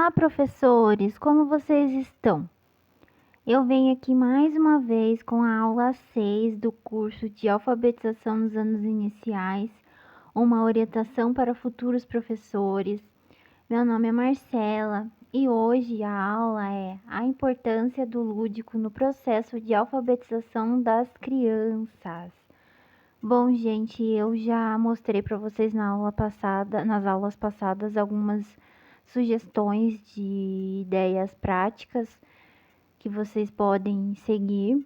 Olá, professores! Como vocês estão? Eu venho aqui mais uma vez com a aula 6 do curso de Alfabetização nos Anos Iniciais, uma orientação para futuros professores. Meu nome é Marcela e hoje a aula é a importância do lúdico no processo de alfabetização das crianças. Bom, gente, eu já mostrei para vocês nas aulas passadas, algumas sugestões de ideias práticas que vocês podem seguir.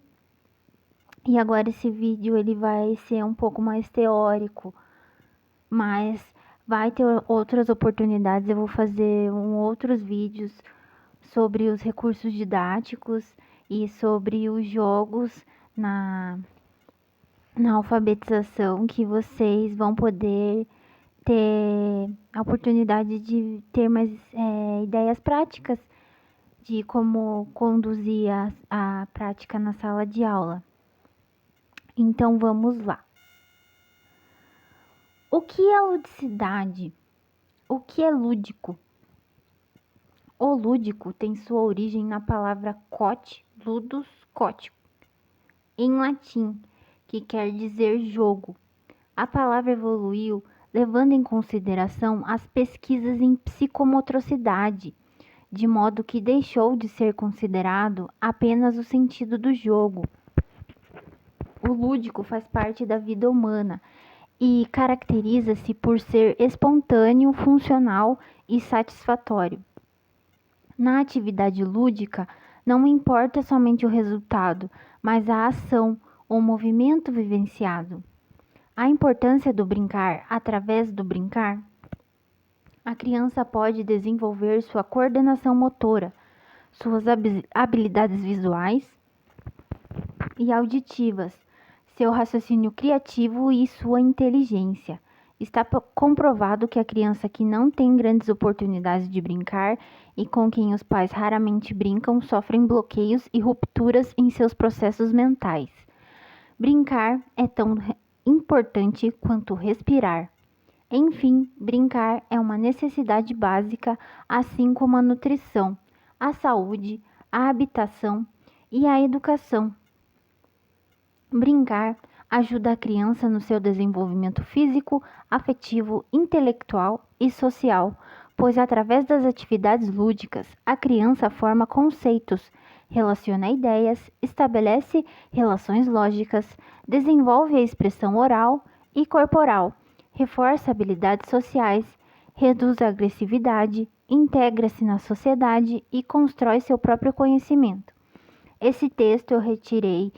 E agora esse vídeo ele vai ser um pouco mais teórico, mas vai ter outras oportunidades. Eu vou fazer outros vídeos sobre os recursos didáticos e sobre os jogos na alfabetização, que vocês vão poder ter a oportunidade de ter mais ideias práticas de como conduzir a prática na sala de aula. Então vamos lá. O que é ludicidade? O que é lúdico? O lúdico tem sua origem na palavra quot, ludus, quot, em latim, que quer dizer jogo. A palavra evoluiu levando em consideração as pesquisas em psicomotricidade, de modo que deixou de ser considerado apenas o sentido do jogo. O lúdico faz parte da vida humana e caracteriza-se por ser espontâneo, funcional e satisfatório. Na atividade lúdica, não importa somente o resultado, mas a ação, o movimento vivenciado. A importância do brincar. Através do brincar, a criança pode desenvolver sua coordenação motora, suas habilidades visuais e auditivas, seu raciocínio criativo e sua inteligência. Está comprovado que a criança que não tem grandes oportunidades de brincar e com quem os pais raramente brincam sofrem bloqueios e rupturas em seus processos mentais. Brincar é tão importante quanto respirar. Enfim, brincar é uma necessidade básica, assim como a nutrição, a saúde, a habitação e a educação. Brincar ajuda a criança no seu desenvolvimento físico, afetivo, intelectual e social, pois através das atividades lúdicas, a criança forma conceitos, relaciona ideias, estabelece relações lógicas, desenvolve a expressão oral e corporal, reforça habilidades sociais, reduz a agressividade, integra-se na sociedade e constrói seu próprio conhecimento. Esse texto eu retirei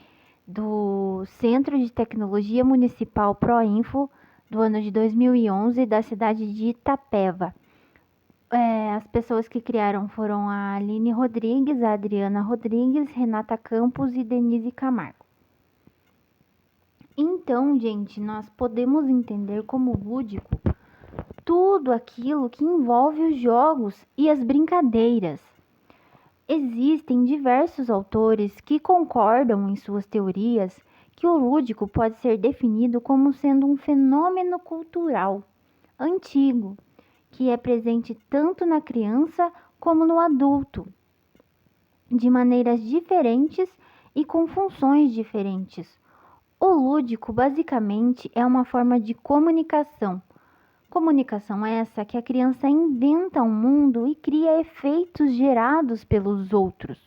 do Centro de Tecnologia Municipal Proinfo, do ano de 2011, da cidade de Itapeva. As pessoas que criaram foram a Aline Rodrigues, a Adriana Rodrigues, Renata Campos e Denise Camargo. Então, gente, nós podemos entender como lúdico tudo aquilo que envolve os jogos e as brincadeiras. Existem diversos autores que concordam em suas teorias que o lúdico pode ser definido como sendo um fenômeno cultural antigo, que é presente tanto na criança como no adulto, de maneiras diferentes e com funções diferentes. O lúdico, basicamente, é uma forma de comunicação. Comunicação essa que a criança inventa um mundo e cria efeitos gerados pelos outros.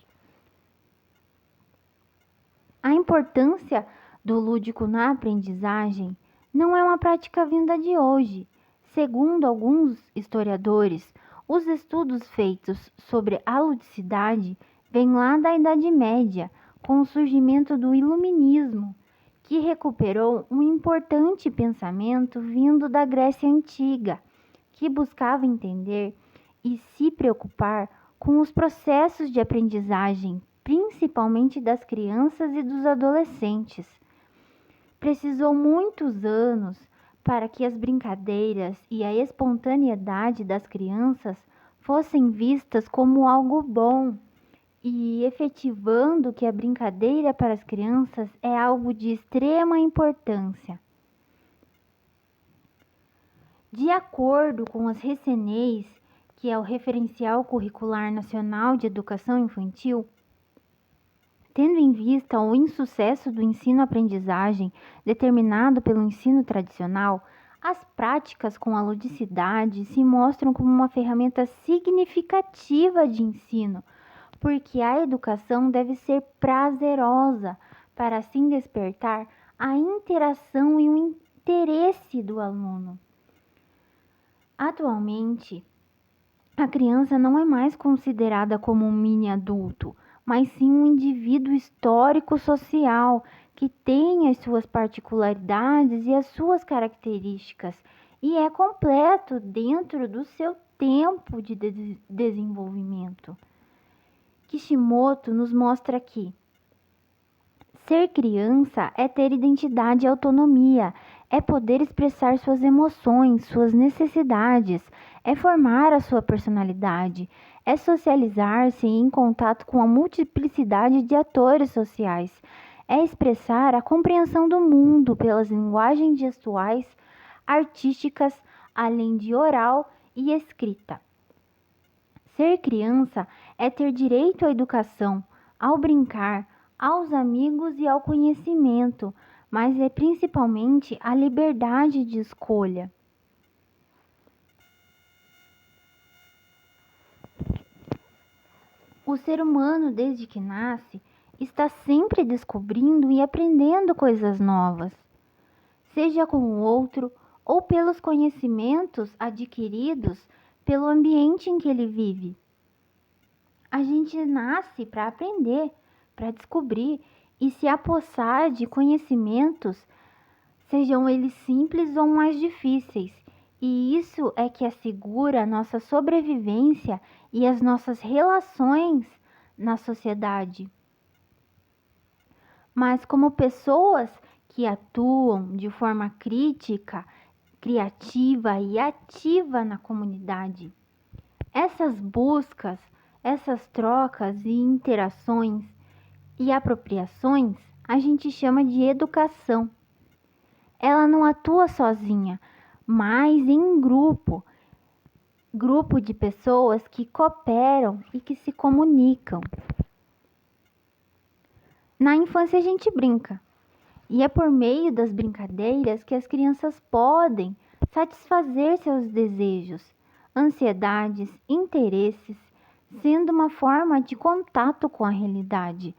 A importância do lúdico na aprendizagem não é uma prática vinda de hoje. Segundo alguns historiadores, os estudos feitos sobre a ludicidade vêm lá da Idade Média, com o surgimento do Iluminismo, que recuperou um importante pensamento vindo da Grécia Antiga, que buscava entender e se preocupar com os processos de aprendizagem, principalmente das crianças e dos adolescentes. Precisou muitos anos para que as brincadeiras e a espontaneidade das crianças fossem vistas como algo bom, e efetivando que a brincadeira para as crianças é algo de extrema importância. De acordo com as Recenês, que é o Referencial Curricular Nacional de Educação Infantil, tendo em vista o insucesso do ensino-aprendizagem determinado pelo ensino tradicional, as práticas com a ludicidade se mostram como uma ferramenta significativa de ensino, porque a educação deve ser prazerosa para assim despertar a interação e o interesse do aluno. Atualmente, a criança não é mais considerada como um mini adulto, mas sim um indivíduo histórico-social que tem as suas particularidades e as suas características e é completo dentro do seu tempo de desenvolvimento. Kishimoto nos mostra que ser criança é ter identidade e autonomia, é poder expressar suas emoções, suas necessidades, é formar a sua personalidade, é socializar-se em contato com a multiplicidade de atores sociais, é expressar a compreensão do mundo pelas linguagens gestuais, artísticas, além de oral e escrita. Ser criança é ter direito à educação, ao brincar, aos amigos e ao conhecimento, mas é principalmente a liberdade de escolha. O ser humano, desde que nasce, está sempre descobrindo e aprendendo coisas novas, seja com o outro ou pelos conhecimentos adquiridos pelo ambiente em que ele vive. A gente nasce para aprender, para descobrir e se apossar de conhecimentos, sejam eles simples ou mais difíceis. E isso é que assegura a nossa sobrevivência e as nossas relações na sociedade. Mas como pessoas que atuam de forma crítica, criativa e ativa na comunidade, essas buscas, essas trocas e interações e apropriações a gente chama de educação. Ela não atua sozinha, mas em grupo de pessoas que cooperam e que se comunicam. Na infância a gente brinca, e é por meio das brincadeiras que as crianças podem satisfazer seus desejos, ansiedades, interesses, sendo uma forma de contato com a realidade,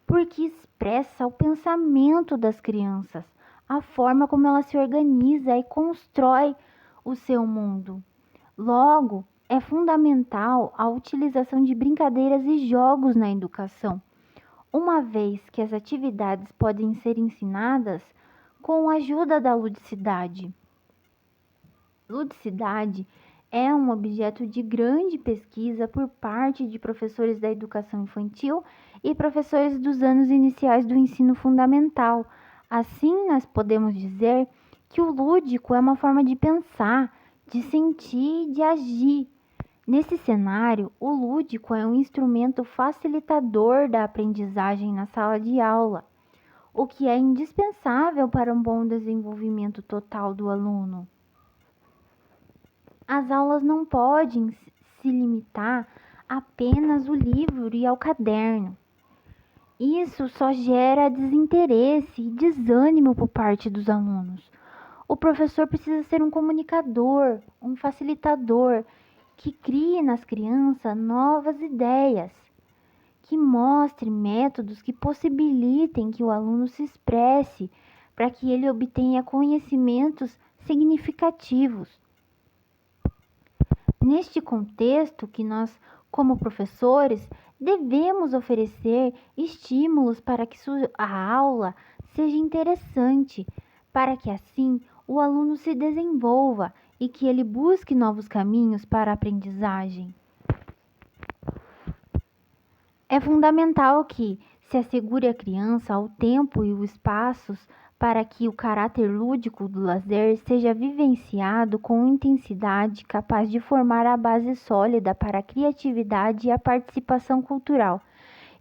porque expressa o pensamento das crianças, a forma como ela se organiza e constrói o seu mundo. Logo, é fundamental a utilização de brincadeiras e jogos na educação, uma vez que as atividades podem ser ensinadas com a ajuda da ludicidade. Ludicidade é um objeto de grande pesquisa por parte de professores da educação infantil e professores dos anos iniciais do ensino fundamental. Assim, nós podemos dizer que o lúdico é uma forma de pensar, de sentir e de agir. Nesse cenário, o lúdico é um instrumento facilitador da aprendizagem na sala de aula, o que é indispensável para um bom desenvolvimento total do aluno. As aulas não podem se limitar apenas ao livro e ao caderno. Isso só gera desinteresse e desânimo por parte dos alunos. O professor precisa ser um comunicador, um facilitador, que crie nas crianças novas ideias, que mostre métodos que possibilitem que o aluno se expresse, para que ele obtenha conhecimentos significativos. Neste contexto que nós, como professores, devemos oferecer estímulos para que a aula seja interessante, para que assim o aluno se desenvolva e que ele busque novos caminhos para a aprendizagem. É fundamental que se assegure à criança o tempo e os espaços para que o caráter lúdico do lazer seja vivenciado com intensidade capaz de formar a base sólida para a criatividade e a participação cultural,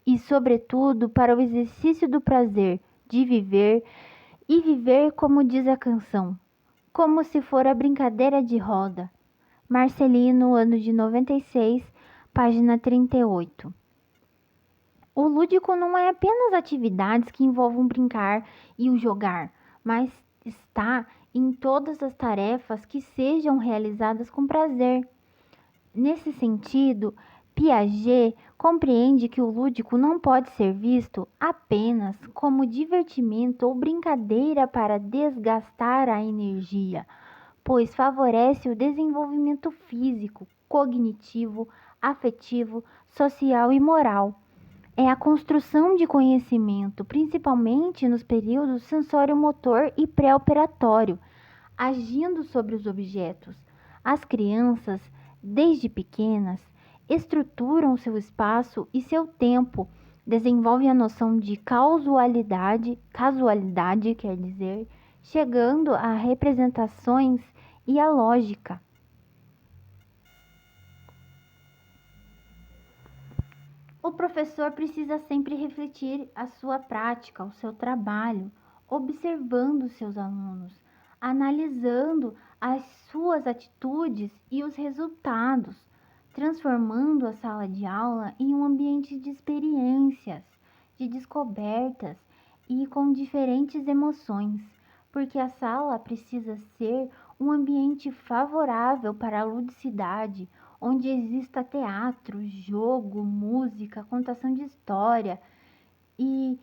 e, sobretudo, para o exercício do prazer de viver e viver como diz a canção, como se for a brincadeira de roda, Marcelino, ano de 96, página 38. O lúdico não é apenas atividades que envolvam brincar e o jogar, mas está em todas as tarefas que sejam realizadas com prazer. Nesse sentido, Piaget compreende que o lúdico não pode ser visto apenas como divertimento ou brincadeira para desgastar a energia, pois favorece o desenvolvimento físico, cognitivo, afetivo, social e moral. É a construção de conhecimento, principalmente nos períodos sensório-motor e pré-operatório, agindo sobre os objetos. As crianças, desde pequenas, estruturam seu espaço e seu tempo, desenvolvem a noção de casualidade, quer dizer, chegando a representações e a lógica. O professor precisa sempre refletir a sua prática, o seu trabalho, observando seus alunos, analisando as suas atitudes e os resultados, transformando a sala de aula em um ambiente de experiências, de descobertas e com diferentes emoções, porque a sala precisa ser um ambiente favorável para a ludicidade, onde exista teatro, jogo, música, contação de história. E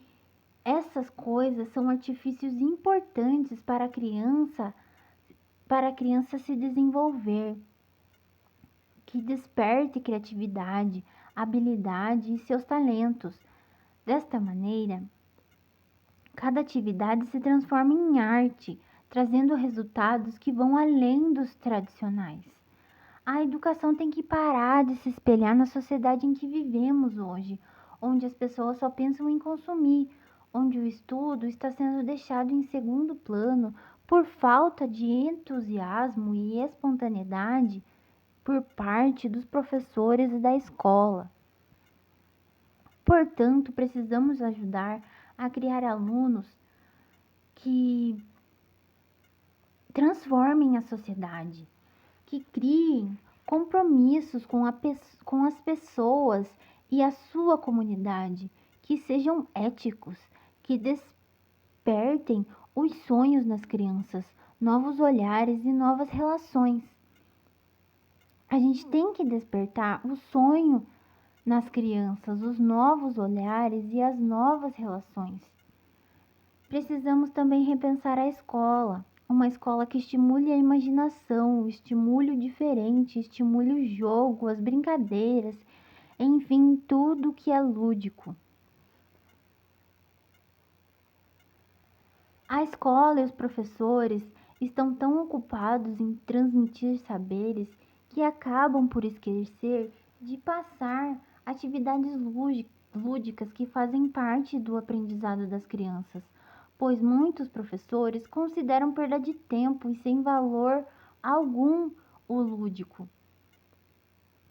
essas coisas são artifícios importantes para a criança se desenvolver, que desperte criatividade, habilidade e seus talentos. Desta maneira, cada atividade se transforma em arte, trazendo resultados que vão além dos tradicionais. A educação tem que parar de se espelhar na sociedade em que vivemos hoje, onde as pessoas só pensam em consumir, onde o estudo está sendo deixado em segundo plano por falta de entusiasmo e espontaneidade por parte dos professores e da escola. Portanto, precisamos ajudar a criar alunos que transformem a sociedade, que criem compromissos com as pessoas e a sua comunidade, que sejam éticos, que despertem os sonhos nas crianças, novos olhares e novas relações. A gente tem que despertar o sonho nas crianças, os novos olhares e as novas relações. Precisamos também repensar a escola. Uma escola que estimule a imaginação, estimule o diferente, estimule o jogo, as brincadeiras, enfim, tudo que é lúdico. A escola e os professores estão tão ocupados em transmitir saberes que acabam por esquecer de passar atividades lúdicas que fazem parte do aprendizado das crianças, pois muitos professores consideram perda de tempo e sem valor algum o lúdico.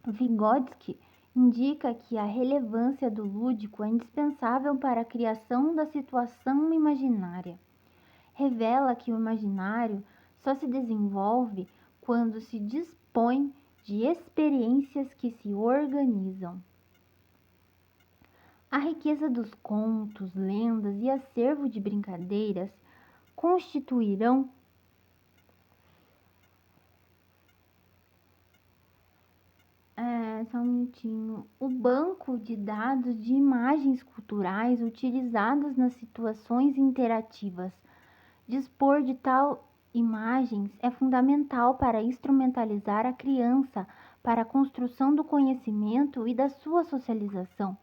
Vygotsky indica que a relevância do lúdico é indispensável para a criação da situação imaginária. Revela que o imaginário só se desenvolve quando se dispõe de experiências que se organizam. A riqueza dos contos, lendas e acervo de brincadeiras constituirão só um minutinho. O banco de dados de imagens culturais utilizadas nas situações interativas. Dispor de tal imagens é fundamental para instrumentalizar a criança para a construção do conhecimento e da sua socialização.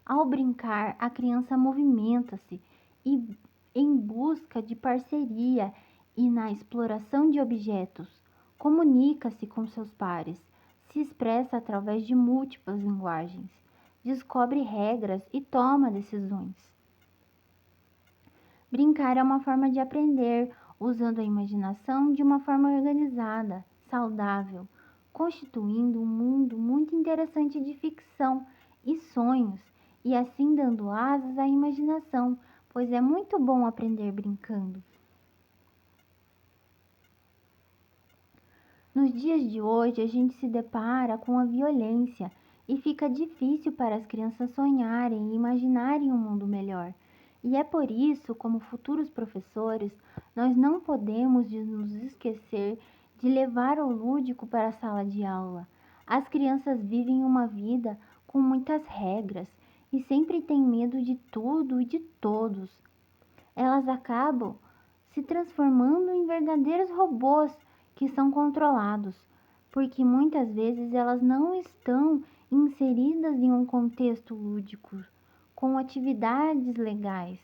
Ao brincar, a criança movimenta-se e em busca de parceria e na exploração de objetos, comunica-se com seus pares, se expressa através de múltiplas linguagens, descobre regras e toma decisões. Brincar é uma forma de aprender, usando a imaginação de uma forma organizada, saudável, constituindo um mundo muito interessante de ficção e sonhos, e assim dando asas à imaginação, pois é muito bom aprender brincando. Nos dias de hoje, a gente se depara com a violência e fica difícil para as crianças sonharem e imaginarem um mundo melhor. E é por isso, como futuros professores, nós não podemos nos esquecer de levar o lúdico para a sala de aula. As crianças vivem uma vida com muitas regras e sempre têm medo de tudo e de todos. Elas acabam se transformando em verdadeiros robôs que são controlados, porque muitas vezes elas não estão inseridas em um contexto lúdico, com atividades legais.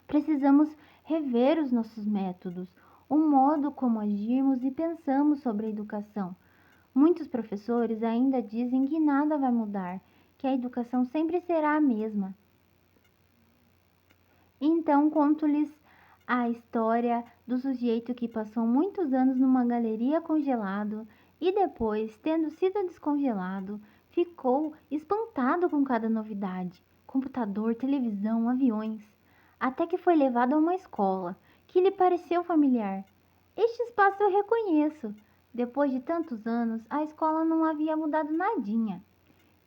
Precisamos rever os nossos métodos, o modo como agimos e pensamos sobre a educação. Muitos professores ainda dizem que nada vai mudar, que a educação sempre será a mesma. Então conto-lhes a história do sujeito que passou muitos anos numa galeria congelado e depois, tendo sido descongelado, ficou espantado com cada novidade: computador, televisão, aviões, até que foi levado a uma escola que lhe pareceu familiar. Este espaço eu reconheço. Depois de tantos anos, a escola não havia mudado nadinha.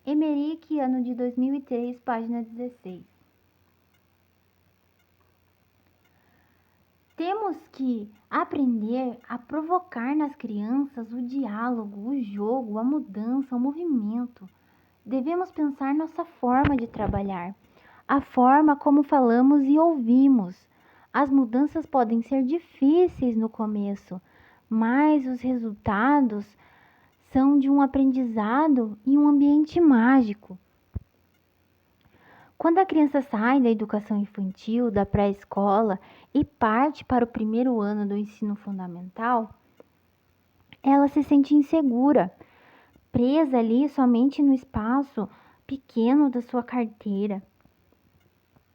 Emerick, ano de 2003, página 16. Temos que aprender a provocar nas crianças o diálogo, o jogo, a mudança, o movimento. Devemos pensar nossa forma de trabalhar, a forma como falamos e ouvimos. As mudanças podem ser difíceis no começo, mas os resultados são de um aprendizado e um ambiente mágico. Quando a criança sai da educação infantil, da pré-escola e parte para o primeiro ano do ensino fundamental, ela se sente insegura, presa ali somente no espaço pequeno da sua carteira.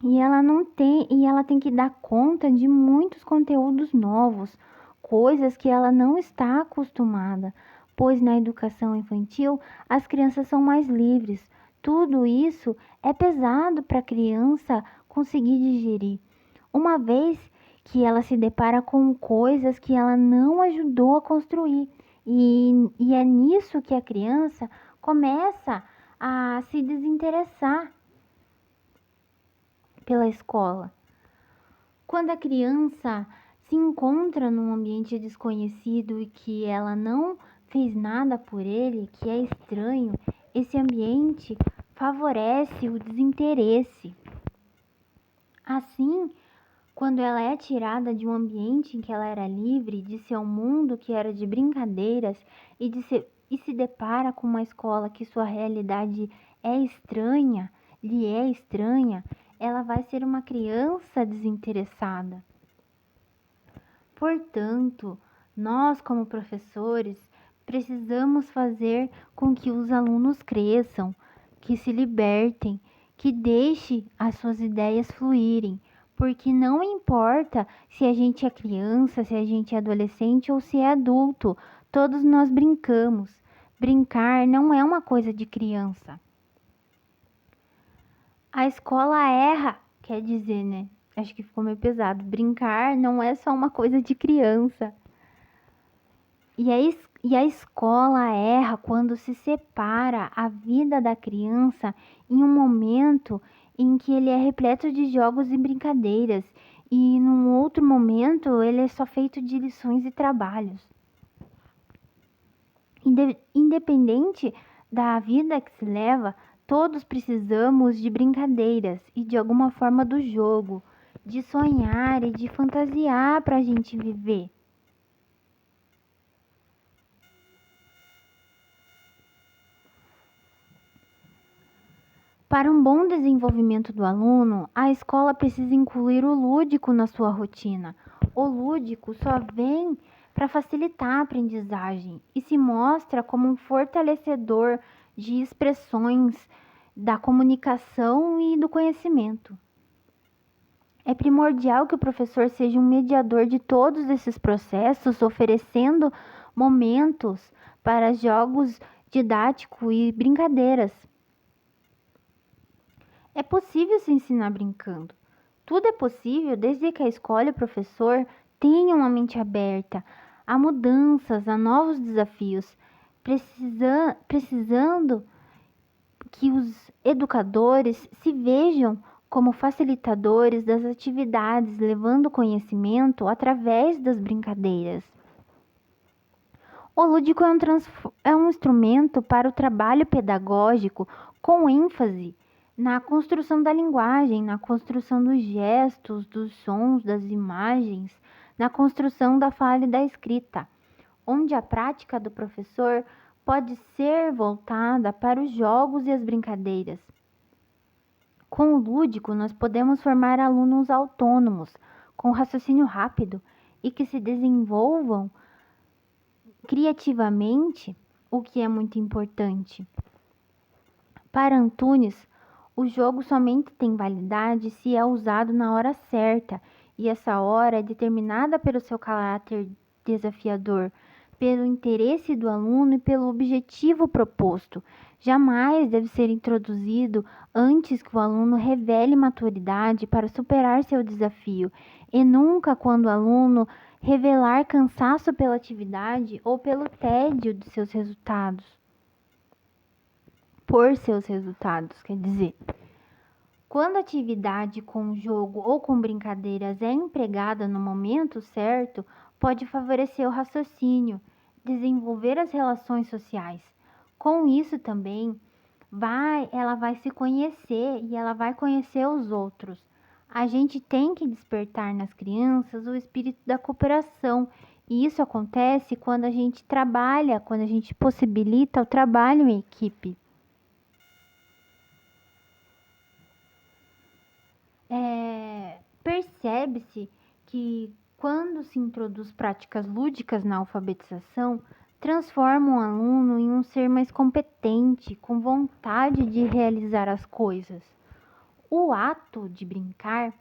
E ela tem que dar conta de muitos conteúdos novos, coisas que ela não está acostumada, pois na educação infantil as crianças são mais livres. Tudo isso é pesado para a criança conseguir digerir, uma vez que ela se depara com coisas que ela não ajudou a construir. E é nisso que a criança começa a se desinteressar pela escola. Quando a criança se encontra num ambiente desconhecido e que ela não fez nada por ele, que é estranho, esse ambiente favorece o desinteresse. Assim, quando ela é tirada de um ambiente em que ela era livre, de seu mundo que era de brincadeiras e se depara com uma escola que sua realidade lhe é estranha, ela vai ser uma criança desinteressada. Portanto, nós como professores precisamos fazer com que os alunos cresçam, que se libertem, que deixem as suas ideias fluírem, porque não importa se a gente é criança, se a gente é adolescente ou se é adulto, todos nós brincamos. Brincar não é uma coisa de criança. A escola erra, quer dizer, né? Acho que ficou meio pesado. Brincar não é só uma coisa de criança. E a escola erra quando se separa a vida da criança em um momento em que ele é repleto de jogos e brincadeiras, e num outro momento ele é só feito de lições e trabalhos. Independente da vida que se leva, todos precisamos de brincadeiras e de alguma forma do jogo, de sonhar e de fantasiar para a gente viver. Para um bom desenvolvimento do aluno, a escola precisa incluir o lúdico na sua rotina. O lúdico só vem para facilitar a aprendizagem e se mostra como um fortalecedor de expressões da comunicação e do conhecimento. É primordial que o professor seja um mediador de todos esses processos, oferecendo momentos para jogos didáticos e brincadeiras. É possível se ensinar brincando. Tudo é possível desde que a escola e o professor tenham a mente aberta a mudanças, a novos desafios, precisando que os educadores se vejam como facilitadores das atividades, levando conhecimento através das brincadeiras. O lúdico é um instrumento para o trabalho pedagógico com ênfase na construção da linguagem, na construção dos gestos, dos sons, das imagens, na construção da fala e da escrita, onde a prática do professor pode ser voltada para os jogos e as brincadeiras. Com o lúdico, nós podemos formar alunos autônomos, com raciocínio rápido e que se desenvolvam criativamente, o que é muito importante. Para Antunes, o jogo somente tem validade se é usado na hora certa, e essa hora é determinada pelo seu caráter desafiador, pelo interesse do aluno e pelo objetivo proposto. Jamais deve ser introduzido antes que o aluno revele maturidade para superar seu desafio, e nunca quando o aluno revelar cansaço pela atividade ou pelo tédio de seus resultados. Por seus resultados, quer dizer. Quando a atividade com jogo ou com brincadeiras é empregada no momento certo, pode favorecer o raciocínio, desenvolver as relações sociais. Com isso também, ela vai se conhecer e ela vai conhecer os outros. A gente tem que despertar nas crianças o espírito da cooperação, e isso acontece quando a gente trabalha, quando a gente possibilita o trabalho em equipe. Percebe-se que quando se introduz práticas lúdicas na alfabetização, transforma o aluno em um ser mais competente, com vontade de realizar as coisas. O ato de brincar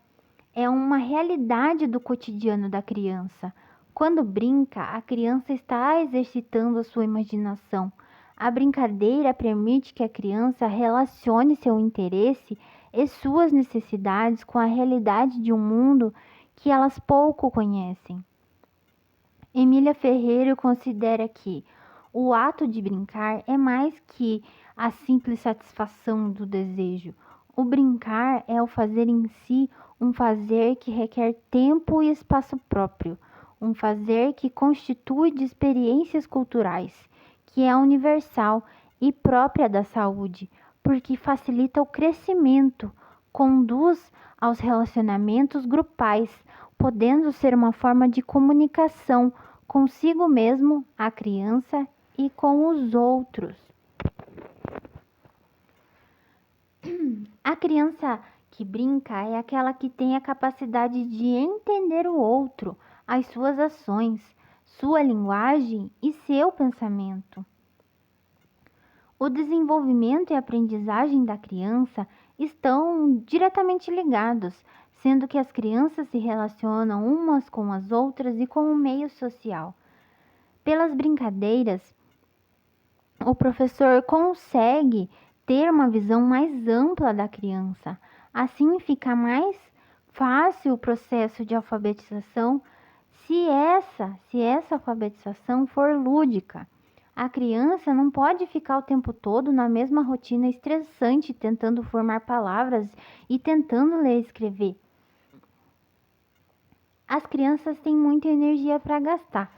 é uma realidade do cotidiano da criança. Quando brinca, a criança está exercitando a sua imaginação. A brincadeira permite que a criança relacione seu interesse e suas necessidades com a realidade de um mundo que elas pouco conhecem. Emília Ferreira considera que o ato de brincar é mais que a simples satisfação do desejo. O brincar é o fazer em si, um fazer que requer tempo e espaço próprio, um fazer que constitui de experiências culturais, que é universal e própria da saúde, porque facilita o crescimento, conduz aos relacionamentos grupais, podendo ser uma forma de comunicação consigo mesmo, a criança, e com os outros. A criança que brinca é aquela que tem a capacidade de entender o outro, as suas ações, sua linguagem e seu pensamento. O desenvolvimento e a aprendizagem da criança estão diretamente ligados, sendo que as crianças se relacionam umas com as outras e com o meio social. Pelas brincadeiras, o professor consegue ter uma visão mais ampla da criança. Assim fica mais fácil o processo de alfabetização se essa alfabetização for lúdica. A criança não pode ficar o tempo todo na mesma rotina estressante, tentando formar palavras e tentando ler e escrever. As crianças têm muita energia para gastar.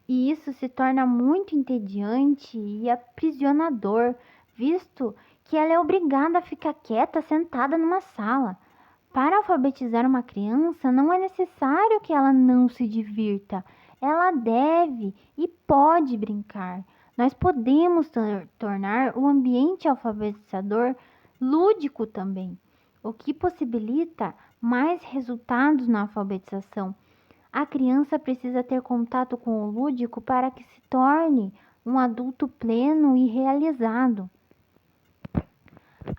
E isso se torna muito entediante e aprisionador, visto que ela é obrigada a ficar quieta, sentada numa sala. Para alfabetizar uma criança, não é necessário que ela não se divirta. Ela deve e pode brincar. Nós podemos tornar o ambiente alfabetizador lúdico também, o que possibilita mais resultados na alfabetização. A criança precisa ter contato com o lúdico para que se torne um adulto pleno e realizado.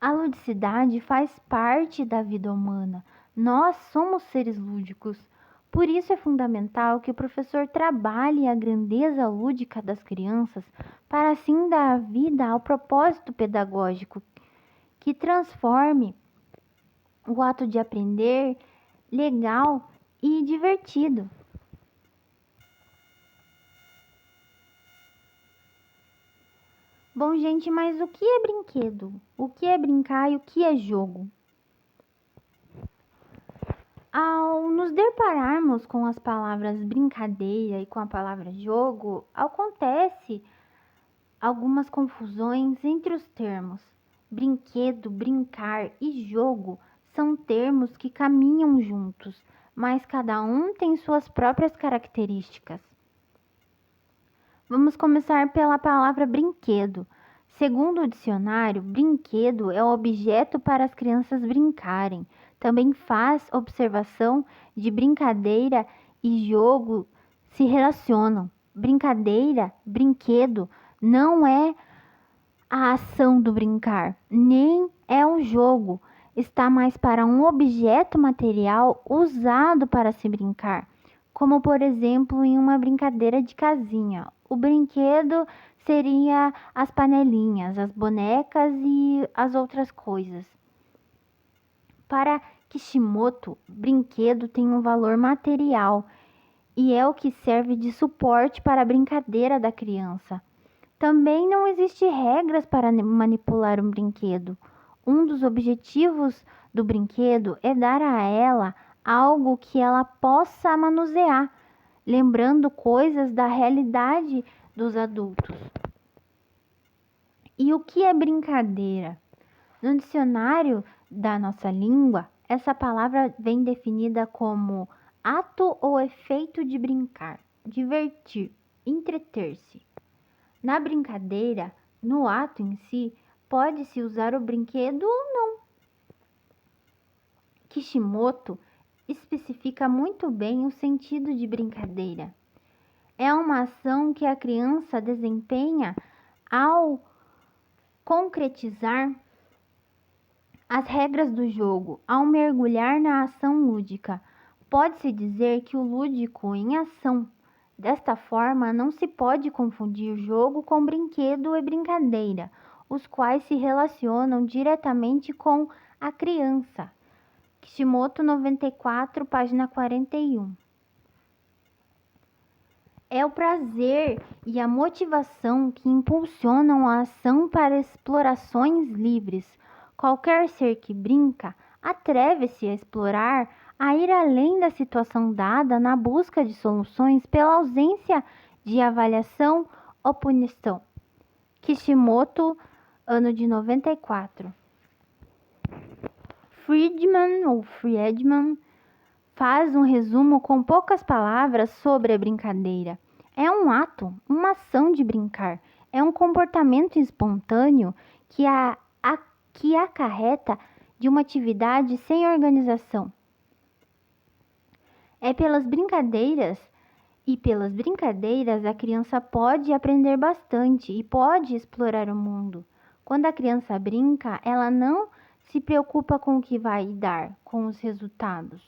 A ludicidade faz parte da vida humana. Nós somos seres lúdicos. Por isso é fundamental que o professor trabalhe a grandeza lúdica das crianças para assim dar vida ao propósito pedagógico que transforme o ato de aprender legal e divertido. Bom, gente, mas o que é brinquedo? O que é brincar e o que é jogo? Ao nos depararmos com as palavras brincadeira e com a palavra jogo, acontece algumas confusões entre os termos. Brinquedo, brincar e jogo são termos que caminham juntos, mas cada um tem suas próprias características. Vamos começar pela palavra brinquedo. Segundo o dicionário, brinquedo é o objeto para as crianças brincarem. Também faz observação de brincadeira e jogo se relacionam. Brincadeira, brinquedo, não é a ação do brincar, nem é um jogo. Está mais para um objeto material usado para se brincar, como por exemplo em uma brincadeira de casinha. O brinquedo seria as panelinhas, as bonecas e as outras coisas. Para Kishimoto, brinquedo tem um valor material e é o que serve de suporte para a brincadeira da criança. Também não existe regras para manipular um brinquedo. Um dos objetivos do brinquedo é dar a ela algo que ela possa manusear, lembrando coisas da realidade dos adultos. E o que é brincadeira? No dicionário da nossa língua, essa palavra vem definida como ato ou efeito de brincar, divertir, entreter-se. Na brincadeira, no ato em si, pode-se usar o brinquedo ou não. Kishimoto especifica muito bem o sentido de brincadeira. É uma ação que a criança desempenha ao concretizar as regras do jogo, ao mergulhar na ação lúdica. Pode-se dizer que o lúdico em ação. Desta forma, não se pode confundir jogo com brinquedo e brincadeira, os quais se relacionam diretamente com a criança. Kishimoto 94, página 41. É o prazer e a motivação que impulsionam a ação para explorações livres. Qualquer ser que brinca atreve-se a explorar, a ir além da situação dada na busca de soluções pela ausência de avaliação ou punição. Kishimoto, ano de 94. Friedman faz um resumo com poucas palavras sobre a brincadeira. É um ato, uma ação de brincar. É um comportamento espontâneo que acarreta de uma atividade sem organização. É pelas brincadeiras a criança pode aprender bastante e pode explorar o mundo. Quando a criança brinca, ela não se preocupa com o que vai dar, com os resultados.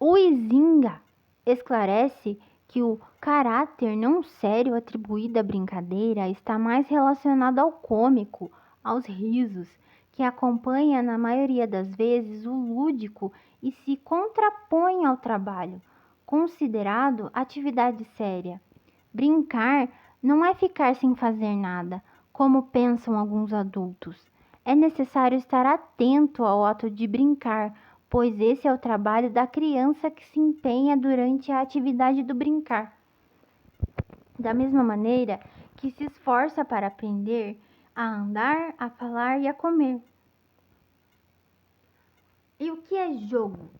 O Huizinga esclarece que o caráter não sério atribuído à brincadeira está mais relacionado ao cômico, aos risos, que acompanha na maioria das vezes o lúdico e se contrapõe ao trabalho, considerado atividade séria. Brincar não é ficar sem fazer nada, como pensam alguns adultos. É necessário estar atento ao ato de brincar, pois esse é o trabalho da criança que se empenha durante a atividade do brincar. Da mesma maneira que se esforça para aprender a andar, a falar e a comer. E o que é jogo?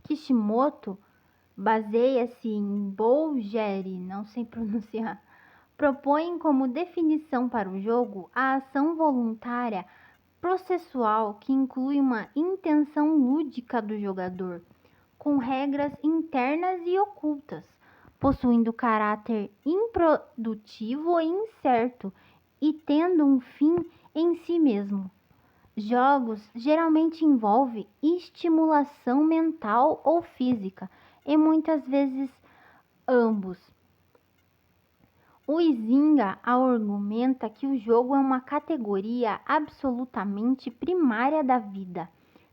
Kishimoto baseia-se em Bougeri, não sei pronunciar, propõe como definição para o jogo a ação voluntária processual que inclui uma intenção lúdica do jogador, com regras internas e ocultas, possuindo caráter improdutivo e incerto e tendo um fim em si mesmo. Jogos geralmente envolvem estimulação mental ou física, e muitas vezes ambos. O Huizinga argumenta que o jogo é uma categoria absolutamente primária da vida,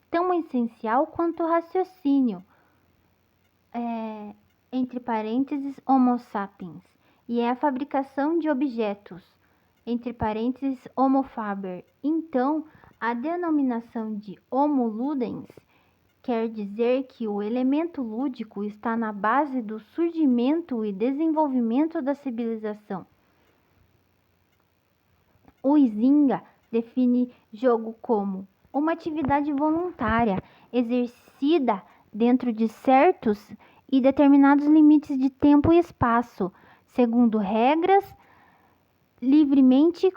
tão essencial quanto o raciocínio. entre parênteses Homo sapiens, e é a fabricação de objetos, entre parênteses Homo faber. Então, a denominação de Homo ludens quer dizer que o elemento lúdico está na base do surgimento e desenvolvimento da civilização. O Huizinga define jogo como uma atividade voluntária, exercida dentro de certos e determinados limites de tempo e espaço, segundo regras livremente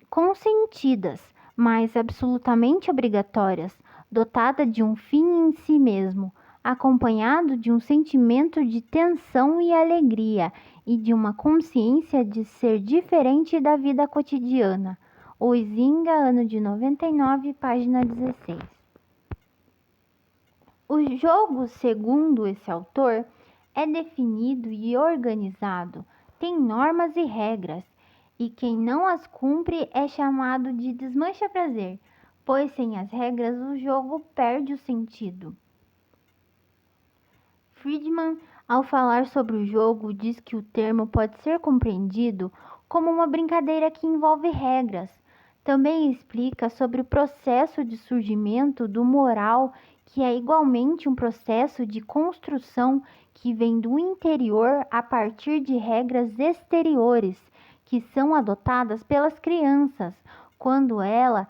consentidas, mas absolutamente obrigatórias, dotada de um fim em si mesmo, acompanhado de um sentimento de tensão e alegria e de uma consciência de ser diferente da vida cotidiana. Huizinga, ano de 99, página 16. O jogo, segundo esse autor, é definido e organizado, tem normas e regras, e quem não as cumpre é chamado de desmancha-prazer, pois sem as regras o jogo perde o sentido. Friedman, ao falar sobre o jogo, diz que o termo pode ser compreendido como uma brincadeira que envolve regras. Também explica sobre o processo de surgimento do moral, que é igualmente um processo de construção que vem do interior a partir de regras exteriores, que são adotadas pelas crianças quando ela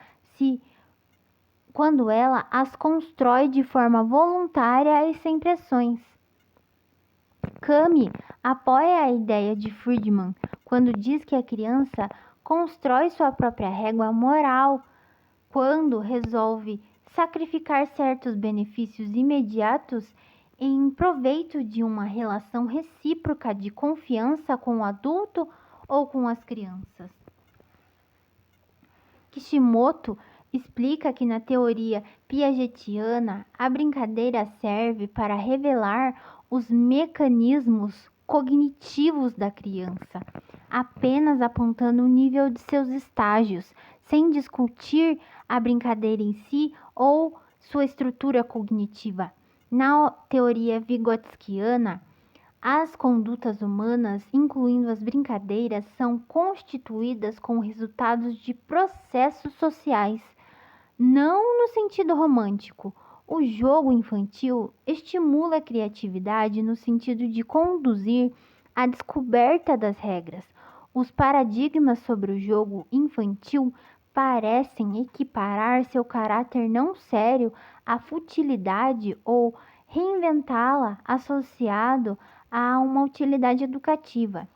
as constrói de forma voluntária e sem pressões. Kami apoia a ideia de Friedman quando diz que a criança constrói sua própria régua moral quando resolve sacrificar certos benefícios imediatos em proveito de uma relação recíproca de confiança com o adulto ou com as crianças. Kishimoto explica que na teoria piagetiana a brincadeira serve para revelar os mecanismos cognitivos da criança, apenas apontando o nível de seus estágios, sem discutir a brincadeira em si ou sua estrutura cognitiva. Na teoria vigotskiana, as condutas humanas, incluindo as brincadeiras, são constituídas com resultados de processos sociais, não no sentido romântico. O jogo infantil estimula a criatividade no sentido de conduzir à descoberta das regras. Os paradigmas sobre o jogo infantil parecem equiparar seu caráter não sério à futilidade ou reinventá-la associado a uma utilidade educativa.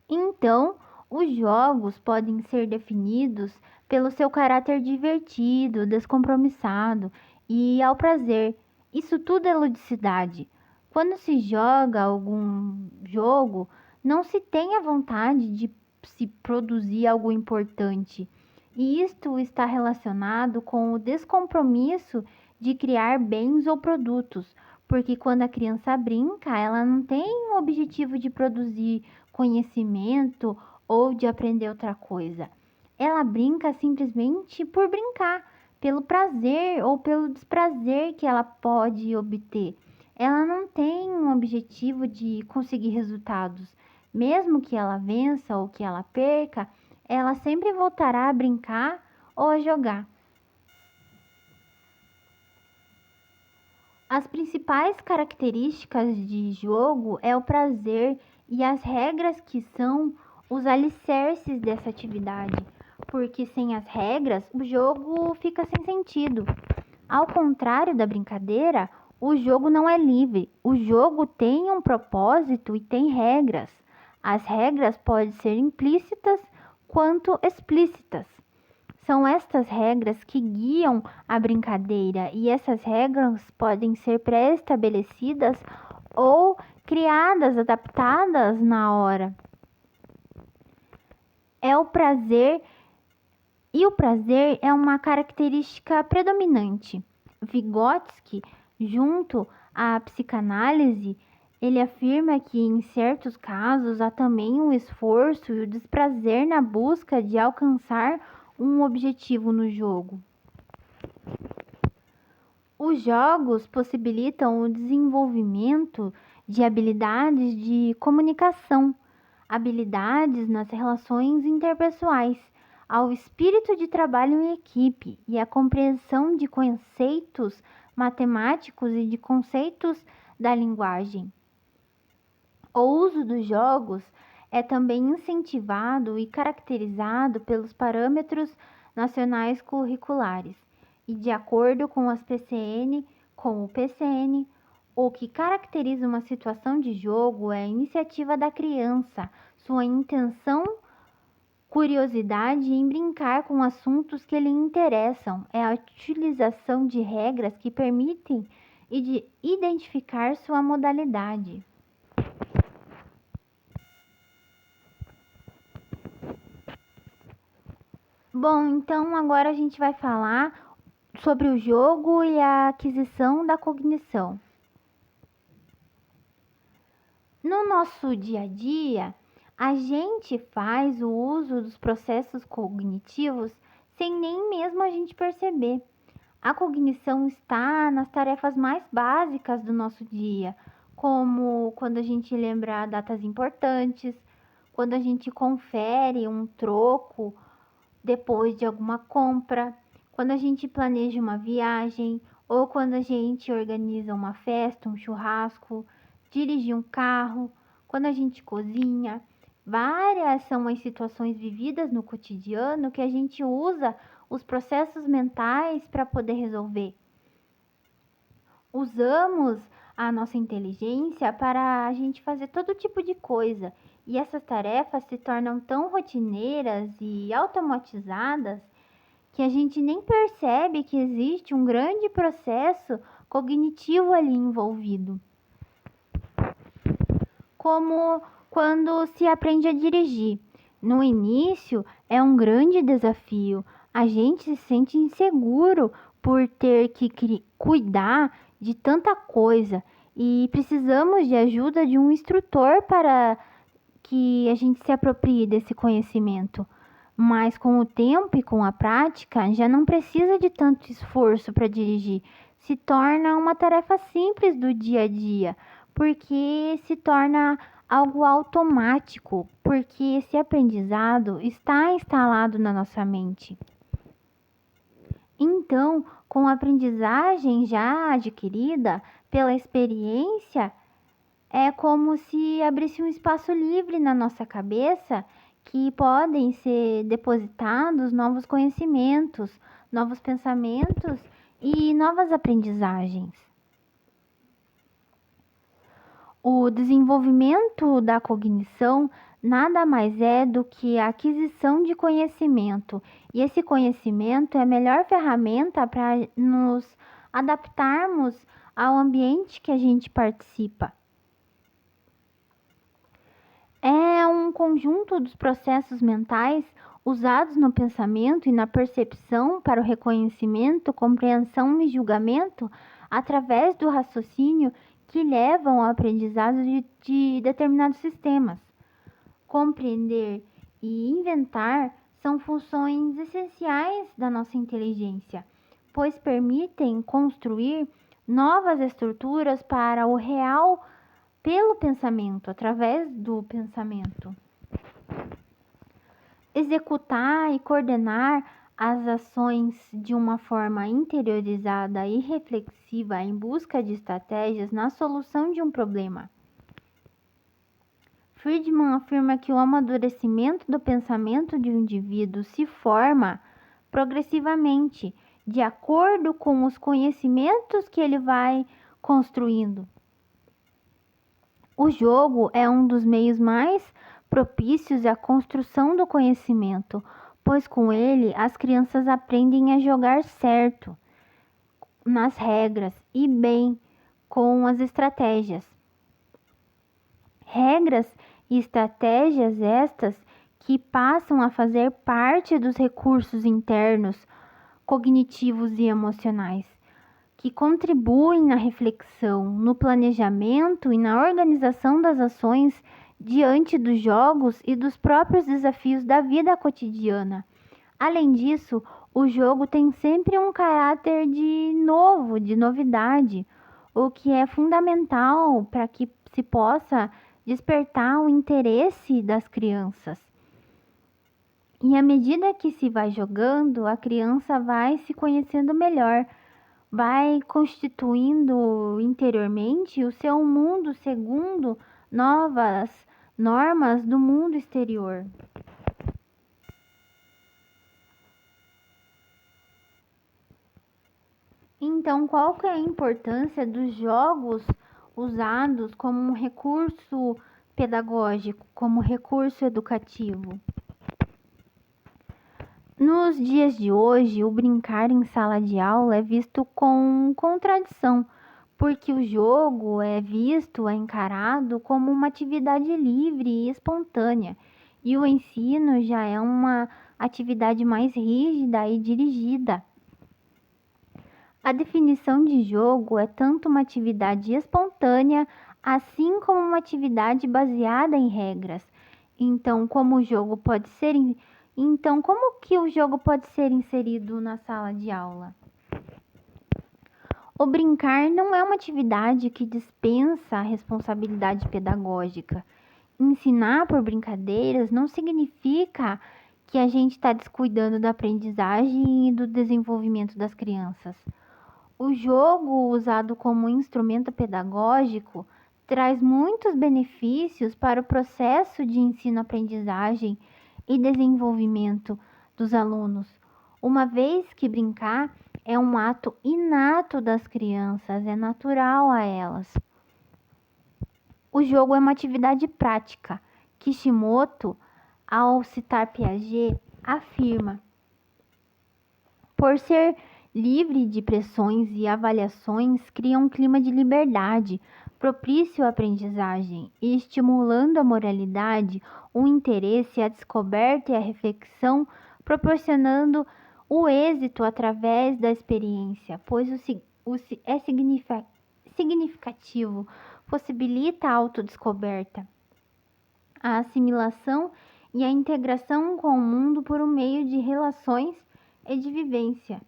Então, os jogos podem ser definidos pelo seu caráter divertido, descompromissado e ao prazer. Isso tudo é ludicidade. Quando se joga algum jogo, não se tem a vontade de se produzir algo importante. E isto está relacionado com o descompromisso de criar bens ou produtos, porque quando a criança brinca, ela não tem o objetivo de produzir conhecimento ou de aprender outra coisa. Ela brinca simplesmente por brincar, pelo prazer ou pelo desprazer que ela pode obter. Ela não tem um objetivo de conseguir resultados. Mesmo que ela vença ou que ela perca, ela sempre voltará a brincar ou a jogar. As principais características de jogo é o prazer e as regras que são os alicerces dessa atividade, porque sem as regras o jogo fica sem sentido. Ao contrário da brincadeira, o jogo não é livre. O jogo tem um propósito e tem regras. As regras podem ser implícitas quanto explícitas. São estas regras que guiam a brincadeira e essas regras podem ser pré-estabelecidas ou criadas, adaptadas na hora. O prazer é uma característica predominante. Vygotsky, junto à psicanálise, ele afirma que em certos casos há também o esforço e o desprazer na busca de alcançar um objetivo no jogo. Os jogos possibilitam o desenvolvimento de habilidades de comunicação, habilidades nas relações interpessoais, ao espírito de trabalho em equipe e à compreensão de conceitos matemáticos e de conceitos da linguagem. O uso dos jogos é também incentivado e caracterizado pelos parâmetros nacionais curriculares e de acordo com o PCN, o que caracteriza uma situação de jogo é a iniciativa da criança, sua intenção, curiosidade em brincar com assuntos que lhe interessam, é a utilização de regras que permitem identificar sua modalidade. Bom, então agora a gente vai falar sobre o jogo e a aquisição da cognição. No nosso dia a dia, a gente faz o uso dos processos cognitivos sem nem mesmo a gente perceber. A cognição está nas tarefas mais básicas do nosso dia, como quando a gente lembra datas importantes, quando a gente confere um troco depois de alguma compra, quando a gente planeja uma viagem ou quando a gente organiza uma festa, um churrasco, dirigir um carro, quando a gente cozinha. Várias são as situações vividas no cotidiano que a gente usa os processos mentais para poder resolver. Usamos a nossa inteligência para a gente fazer todo tipo de coisa. E essas tarefas se tornam tão rotineiras e automatizadas que a gente nem percebe que existe um grande processo cognitivo ali envolvido. Como quando se aprende a dirigir. No início é um grande desafio. A gente se sente inseguro por ter que cuidar de tanta coisa e precisamos de ajuda de um instrutor para que a gente se aproprie desse conhecimento. Mas com o tempo e com a prática, já não precisa de tanto esforço para dirigir. Se torna uma tarefa simples do dia a dia, porque se torna algo automático, porque esse aprendizado está instalado na nossa mente. Então, com a aprendizagem já adquirida pela experiência, é como se abrisse um espaço livre na nossa cabeça que podem ser depositados novos conhecimentos, novos pensamentos e novas aprendizagens. O desenvolvimento da cognição nada mais é do que a aquisição de conhecimento, e esse conhecimento é a melhor ferramenta para nos adaptarmos ao ambiente que a gente participa. É um conjunto dos processos mentais usados no pensamento e na percepção para o reconhecimento, compreensão e julgamento através do raciocínio que levam ao aprendizado de determinados sistemas. Compreender e inventar são funções essenciais da nossa inteligência, pois permitem construir novas estruturas para o real pelo pensamento, através do pensamento. Executar e coordenar as ações de uma forma interiorizada e reflexiva em busca de estratégias na solução de um problema. Friedman afirma que o amadurecimento do pensamento de um indivíduo se forma progressivamente, de acordo com os conhecimentos que ele vai construindo. O jogo é um dos meios mais propícios à construção do conhecimento, pois com ele as crianças aprendem a jogar certo, nas regras e bem com as estratégias. Regras e estratégias estas que passam a fazer parte dos recursos internos, cognitivos e emocionais, que contribuem na reflexão, no planejamento e na organização das ações diante dos jogos e dos próprios desafios da vida cotidiana. Além disso, O jogo tem sempre um caráter de novo, de novidade, o que é fundamental para que se possa despertar o interesse das crianças. E à medida que se vai jogando, a criança vai se conhecendo melhor, vai constituindo interiormente o seu mundo segundo novas normas do mundo exterior. Então, qual que é a importância dos jogos usados como um recurso pedagógico, como recurso educativo? Nos dias de hoje, o brincar em sala de aula é visto com contradição, porque o jogo é visto, é encarado como uma atividade livre e espontânea, e o ensino já é uma atividade mais rígida e dirigida. A definição de jogo é tanto uma atividade espontânea, assim como uma atividade baseada em regras. Então, como que o jogo pode ser inserido na sala de aula? O brincar não é uma atividade que dispensa a responsabilidade pedagógica. Ensinar por brincadeiras não significa que a gente está descuidando da aprendizagem e do desenvolvimento das crianças. O jogo, usado como instrumento pedagógico, traz muitos benefícios para o processo de ensino-aprendizagem e desenvolvimento dos alunos, uma vez que brincar é um ato inato das crianças, é natural a elas. O jogo é uma atividade prática. Kishimoto, ao citar Piaget, afirma: por ser livre de pressões e avaliações, cria um clima de liberdade, propício à aprendizagem e estimulando a moralidade, o interesse, a descoberta e a reflexão, proporcionando o êxito através da experiência, pois é significativo, possibilita a autodescoberta, a assimilação e a integração com o mundo por meio de relações e de vivência.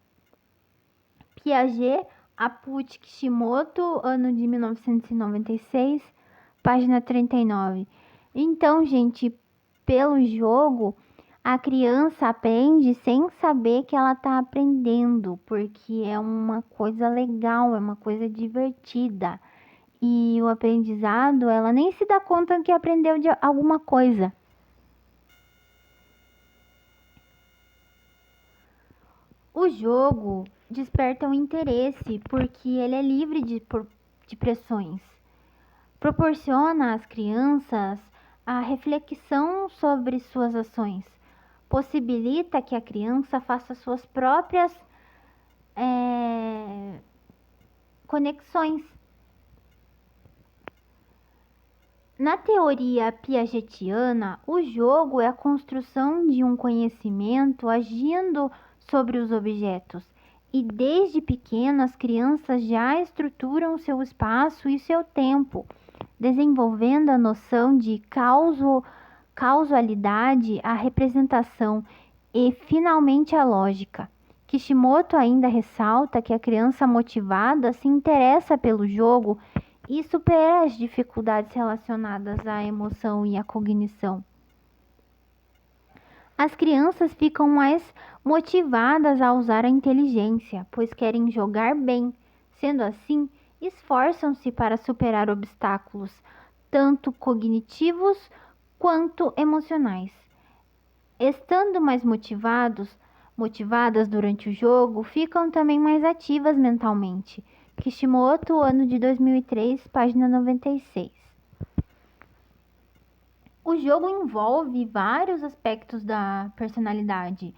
Piaget, Aput Kishimoto, ano de 1996, página 39. Então, gente, pelo jogo, a criança aprende sem saber que ela está aprendendo, porque é uma coisa legal, é uma coisa divertida. E o aprendizado, ela nem se dá conta que aprendeu de alguma coisa. O jogo desperta um interesse porque ele é livre de pressões. Proporciona às crianças a reflexão sobre suas ações. Possibilita que a criança faça suas próprias conexões. Na teoria piagetiana, o jogo é a construção de um conhecimento agindo sobre os objetos. E desde pequenas, as crianças já estruturam seu espaço e seu tempo, desenvolvendo a noção de causalidade, a representação e, finalmente, a lógica. Kishimoto ainda ressalta que a criança motivada se interessa pelo jogo e supera as dificuldades relacionadas à emoção e à cognição. As crianças ficam mais motivadas a usar a inteligência, pois querem jogar bem. Sendo assim, esforçam-se para superar obstáculos, tanto cognitivos quanto emocionais. Estando mais motivadas durante o jogo, ficam também mais ativas mentalmente. Kishimoto, ano de 2003, página 96. O jogo envolve vários aspectos da personalidade,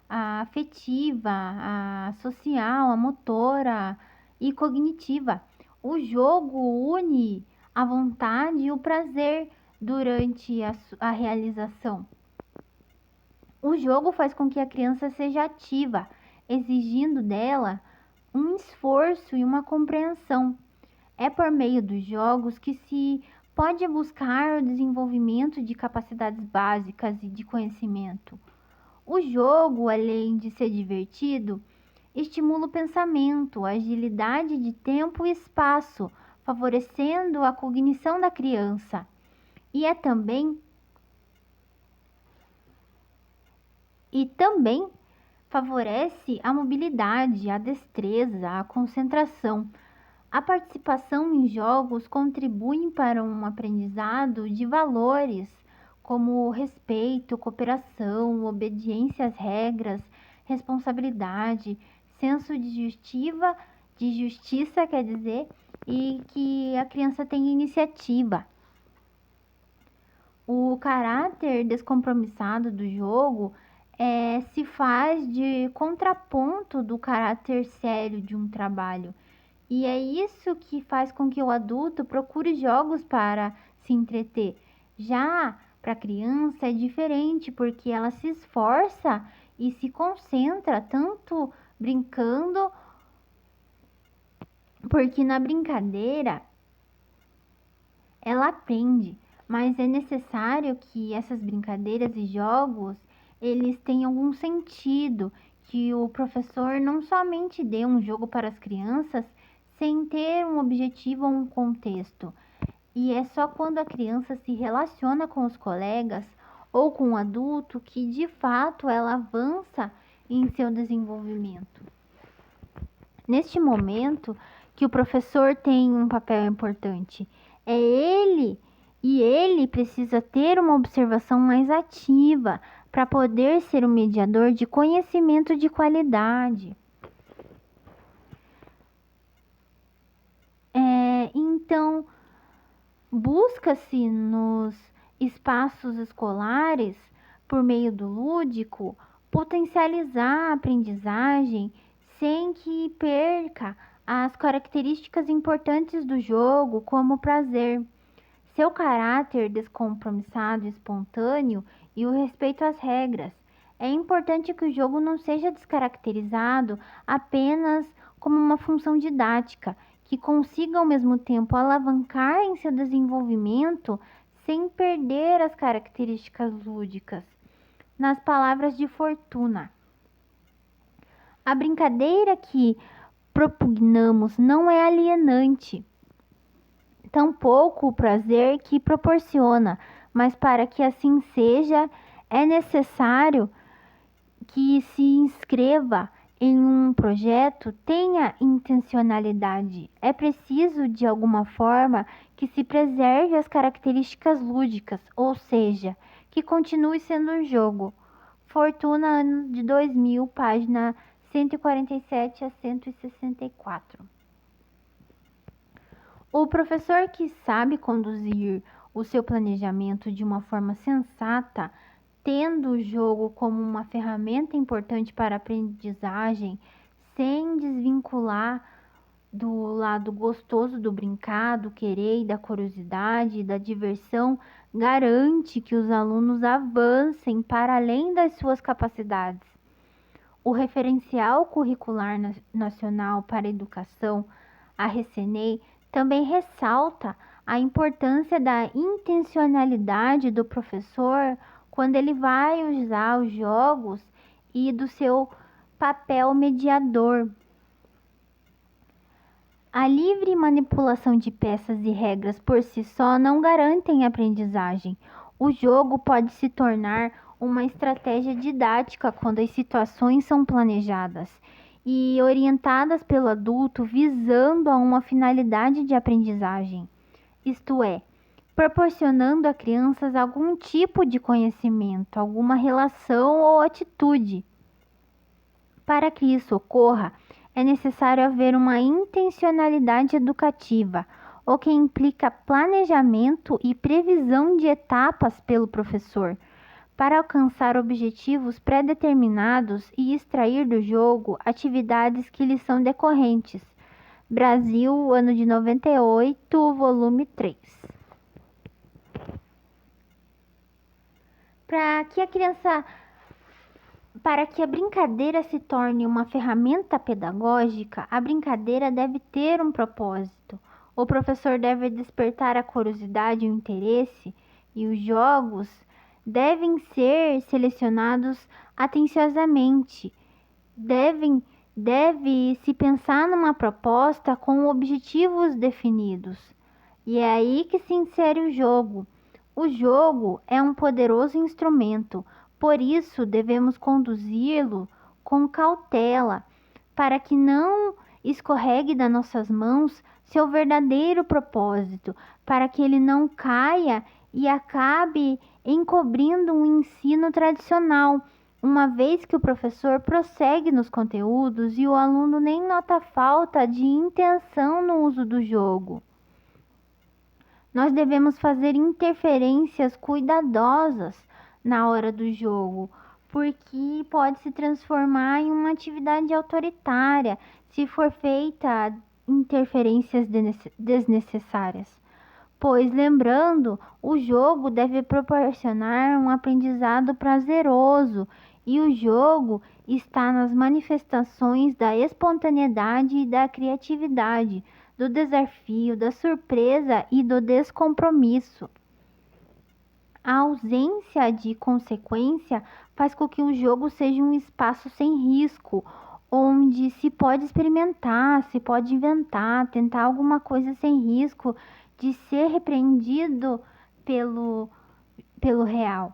a afetiva, a social, a motora e cognitiva. O jogo une a vontade e o prazer durante a realização. O jogo faz com que a criança seja ativa, exigindo dela um esforço e uma compreensão. É por meio dos jogos que se pode buscar o desenvolvimento de capacidades básicas e de conhecimento. O jogo, além de ser divertido, estimula o pensamento, a agilidade de tempo e espaço, favorecendo a cognição da criança. E também favorece a mobilidade, a destreza, a concentração. A participação em jogos contribui para um aprendizado de valores como respeito, cooperação, obediência às regras, responsabilidade, senso de justiça, quer dizer, e que a criança tem iniciativa. O caráter descompromissado do jogo se faz de contraponto do caráter sério de um trabalho. E é isso que faz com que o adulto procure jogos para se entreter. Já para a criança é diferente, porque ela se esforça e se concentra tanto brincando, porque na brincadeira ela aprende. Mas é necessário que essas brincadeiras e jogos eles tenham algum sentido, que o professor não somente dê um jogo para as crianças sem ter um objetivo ou um contexto. E é só quando a criança se relaciona com os colegas ou com o adulto que de fato ela avança em seu desenvolvimento. Neste momento que o professor tem um papel importante, ele precisa ter uma observação mais ativa para poder ser um mediador de conhecimento de qualidade. Então, busca-se nos espaços escolares, por meio do lúdico, potencializar a aprendizagem sem que perca as características importantes do jogo, como o prazer, seu caráter descompromissado e espontâneo e o respeito às regras. É importante que o jogo não seja descaracterizado apenas como uma função didática, que consiga ao mesmo tempo alavancar em seu desenvolvimento sem perder as características lúdicas. Nas palavras de Fortuna, a brincadeira que propugnamos não é alienante, tampouco o prazer que proporciona, mas para que assim seja, é necessário que se inscreva em um projeto tenha intencionalidade. É preciso, de alguma forma, que se preserve as características lúdicas, ou seja, que continue sendo um jogo. Fortuna, ano de 2000, página 147 a 164. O professor que sabe conduzir o seu planejamento de uma forma sensata, tendo o jogo como uma ferramenta importante para a aprendizagem, sem desvincular do lado gostoso do brincar, do querer e da curiosidade e da diversão, garante que os alunos avancem para além das suas capacidades. O Referencial Curricular Nacional para a Educação, a RECENEI, também ressalta a importância da intencionalidade do professor quando ele vai usar os jogos e do seu papel mediador. A livre manipulação de peças e regras por si só não garantem a aprendizagem. O jogo pode se tornar uma estratégia didática quando as situações são planejadas e orientadas pelo adulto visando a uma finalidade de aprendizagem, isto é, proporcionando a crianças algum tipo de conhecimento, alguma relação ou atitude. Para que isso ocorra, é necessário haver uma intencionalidade educativa, o que implica planejamento e previsão de etapas pelo professor, para alcançar objetivos pré-determinados e extrair do jogo atividades que lhe são decorrentes. Brasil, ano de 98, volume 3. Para que a brincadeira se torne uma ferramenta pedagógica, a brincadeira deve ter um propósito. O professor deve despertar a curiosidade e o interesse, e os jogos devem ser selecionados atenciosamente. Deve-se pensar numa proposta com objetivos definidos. E é aí que se insere o jogo. O jogo é um poderoso instrumento, por isso devemos conduzi-lo com cautela, para que não escorregue das nossas mãos seu verdadeiro propósito, para que ele não caia e acabe encobrindo um ensino tradicional, uma vez que o professor prossegue nos conteúdos e o aluno nem nota falta de intenção no uso do jogo. Nós devemos fazer interferências cuidadosas na hora do jogo, porque pode se transformar em uma atividade autoritária se for feita interferências desnecessárias. Pois, lembrando, o jogo deve proporcionar um aprendizado prazeroso e o jogo está nas manifestações da espontaneidade e da criatividade, do desafio, da surpresa e do descompromisso. A ausência de consequência faz com que o jogo seja um espaço sem risco, onde se pode experimentar, se pode inventar, tentar alguma coisa sem risco de ser repreendido pelo real.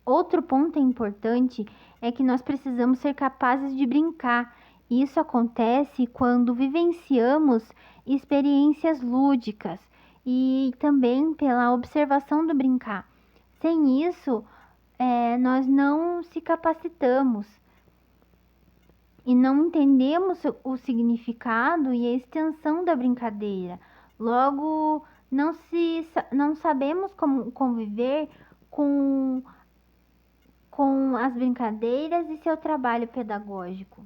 Outro ponto importante é que nós precisamos ser capazes de brincar. Isso acontece quando vivenciamos experiências lúdicas e também pela observação do brincar. Sem isso, nós não se capacitamos e não entendemos o significado e a extensão da brincadeira. Logo, não sabemos como conviver com as brincadeiras e seu trabalho pedagógico.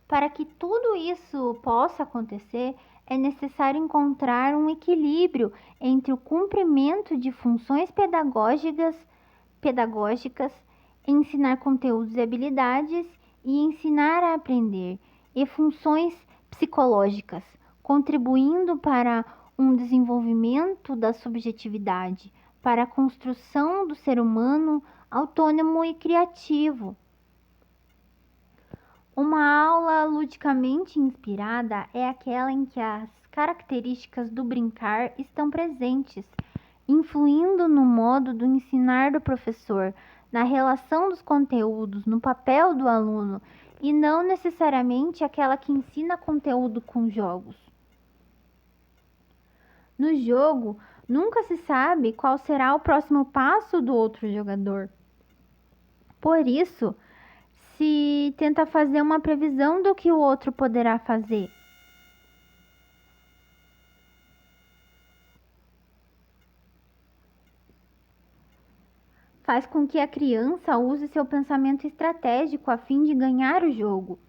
Para que tudo isso possa acontecer, é necessário encontrar um equilíbrio entre o cumprimento de funções pedagógicas, ensinar conteúdos e habilidades e ensinar a aprender, e funções psicológicas, contribuindo para um desenvolvimento da subjetividade, para a construção do ser humano autônomo e criativo. Uma aula ludicamente inspirada é aquela em que as características do brincar estão presentes, influindo no modo do ensinar do professor, na relação dos conteúdos, no papel do aluno, e não necessariamente aquela que ensina conteúdo com jogos. No jogo, nunca se sabe qual será o próximo passo do outro jogador. Por isso, se tenta fazer uma previsão do que o outro poderá fazer. Faz com que a criança use seu pensamento estratégico a fim de ganhar o jogo.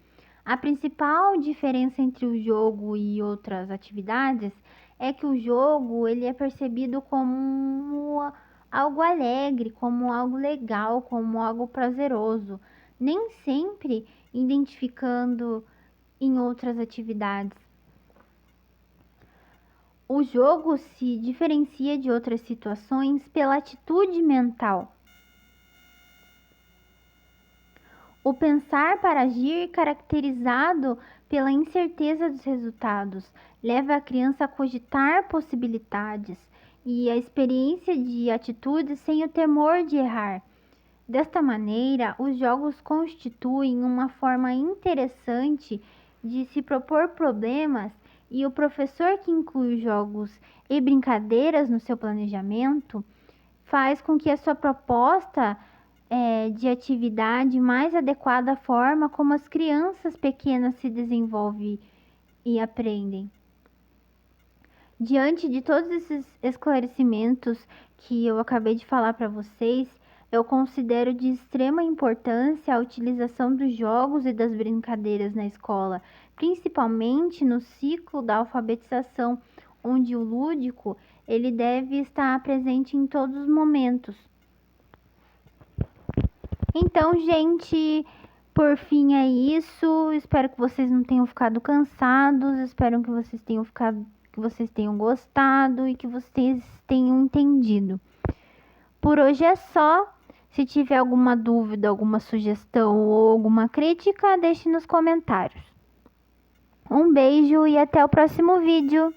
A principal diferença entre o jogo e outras atividades é que o jogo ele é percebido como algo alegre, como algo legal, como algo prazeroso, nem sempre identificando em outras atividades. O jogo se diferencia de outras situações pela atitude mental. O pensar para agir, caracterizado pela incerteza dos resultados, leva a criança a cogitar possibilidades e a experiência de atitudes sem o temor de errar. Desta maneira, os jogos constituem uma forma interessante de se propor problemas e o professor que inclui jogos e brincadeiras no seu planejamento faz com que a sua proposta de atividade mais adequada à forma como as crianças pequenas se desenvolvem e aprendem. Diante de todos esses esclarecimentos que eu acabei de falar para vocês, eu considero de extrema importância a utilização dos jogos e das brincadeiras na escola, principalmente no ciclo da alfabetização, onde o lúdico ele deve estar presente em todos os momentos. Então, gente, por fim é isso. Espero que vocês não tenham ficado cansados. Espero que vocês tenham gostado e que vocês tenham entendido. Por hoje é só. Se tiver alguma dúvida, alguma sugestão ou alguma crítica, deixe nos comentários. Um beijo e até o próximo vídeo.